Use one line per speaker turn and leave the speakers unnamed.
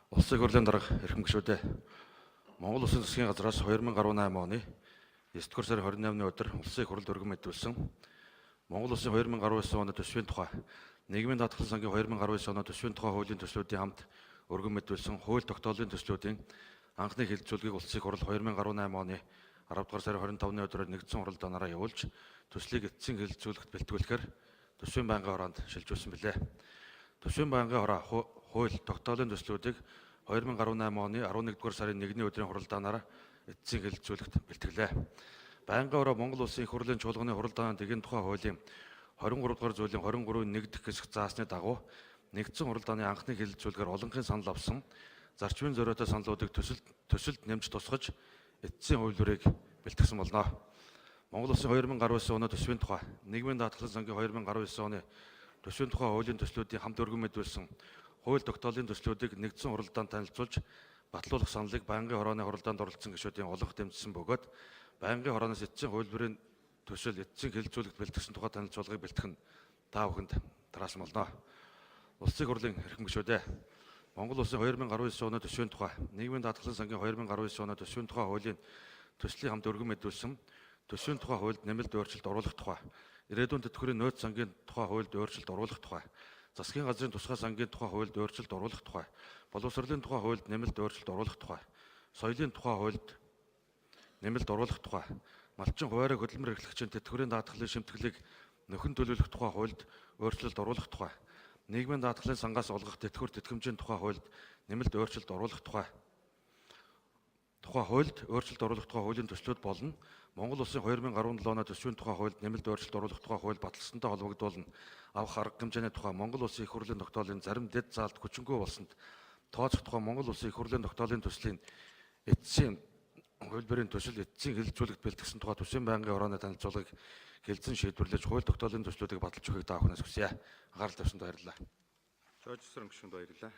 Улсын хурлын дарга эрхэм гишүүдээ Монгол Улсын засгийн газраас 2018 оны 9-р сарын 28-ны өдөр улсын хурлд өргөн мэдүүлсэн Монгол Улсын 2019 оны төсвийн тухай нийгмийн даатгалын сангийн 2019 оны төсвийн тухай хуулийн төслүүдийн хамт өргөн мэдүүлсэн хууль тогтоолын төслүүдийн анхны хэлэлцүүлгийг улсын хурл 2018 оны 10-р сарын 25-ны өдрөөр нэгдсэн хуралдаанаараа явуулж төслийг эцсийн хэлэлцүүлэгт бэлтгүүлэхээр төсвийн байнгын хороонд шилжүүлсэн билээ. Төсвийн байнгын хороо хууль тогтоолын төслүүдийг 2018 оны 11-р сарын 1-ний өдрийн хуралдаанаараа эцсийн хэлэлцүүлэгт бэлтгэлээ. Байнгын хороо Монгол Улсын их хурлын чуулганы хуралдааны дэгийн тухай хуулийн 23-р зүйлийн 23-ийн 1 дэх хэсэг заасны дагуу нэгдсэн хуралдааны анхны хэлэлцүүлгээр олонхын санал авсан зарчмын зориотой саналуудыг төсөлд нэмж тусгаж эцсийн хувилбарыг бэлтгэсэн болно. Монгол Улсын 2019 оны төсвийн тухай нийгмийн даатгалын сангийн 2019 оны төсвийн тухай хуулийн төслүүдийн хамт өргөн мэдүүлсэн хууль тогтоолын төслүүдийг нэгдсэн хуралдаанд танилцуулж батлуулах саналыг байнгын хорооны хуралдаанд оролцсон гишүүдийн олонх дэмжсэн бөгөөд байнгын хорооноос эцсийн хувилбарын төсөл эцсийн хэлэлцүүлэгт бэлтгэсэн тухай танилцуулгыг бэлтгэх нь та бүхэнд тараасан болно. Улсын хурлын эрхэм гишүүдээ Монгол Улсын 2019 оны төсвийн тухай нийгмийн даатгалын сангийн 2019 оны төсвийн тухай хуулийн төслийн хамт өргөн мэдүүлсэн төсвийн тухай хуульд нэмэлт өөрчлөлт оруулах тухай ирээдүйн тэтгэврийн нөөц сангийн тухай хуульд өөрчлөлт оруулах тухай засгийн газрын тусгай сангийн тухай хуульд өөрчлөлт оруулах тухай боловсролын тухай хуульд нэмэлт өөрчлөлт оруулах тухай соёлын тухай хуульд нэмэлт оруулах тухай малчин хуваарь хөдөлмөр эрхлэгчийн тэтгэврийн даатгалын шимтгэлийг нөхөн төлөвлөх тухай хуульд өөрчлөлт оруулах тухай нийгмийн даатгалын сангаас олгох тэтгэвэр тэтгэмжийн тухай хуульд нэмэлт өөрчлөлт оруулах тухай хуульд өөрчлөлт оруулах тухай хуулийн төслүүд болно. Монгол Улсын 2017 оны төсвийн тухай хуульд нэмэлт өөрчлөлт оруулах тухай хууль баталсантай холбогдуулна. Авах арга хэмжээний тухай Монгол Улсын их хурлын тогтоолын зарим дэд заалт хүчингүй болсонд тооцох тухай Монгол Улсын их хурлын тогтоолын төслийн эцсийн хувилбарын төсөл эцсийн хэлэлцүүлэгт бэлтгэсэн тухай төсвийн байнгын хорооны танилцуулгыг хэлэлцэн шийдвэрлэж хууль тогтоолын төслүүдийг баталж өгөхийг та бүхнээс хүсье. Анхаарал тавьсанд баярлалаа.
Жожсрон гишүүнд баярлалаа.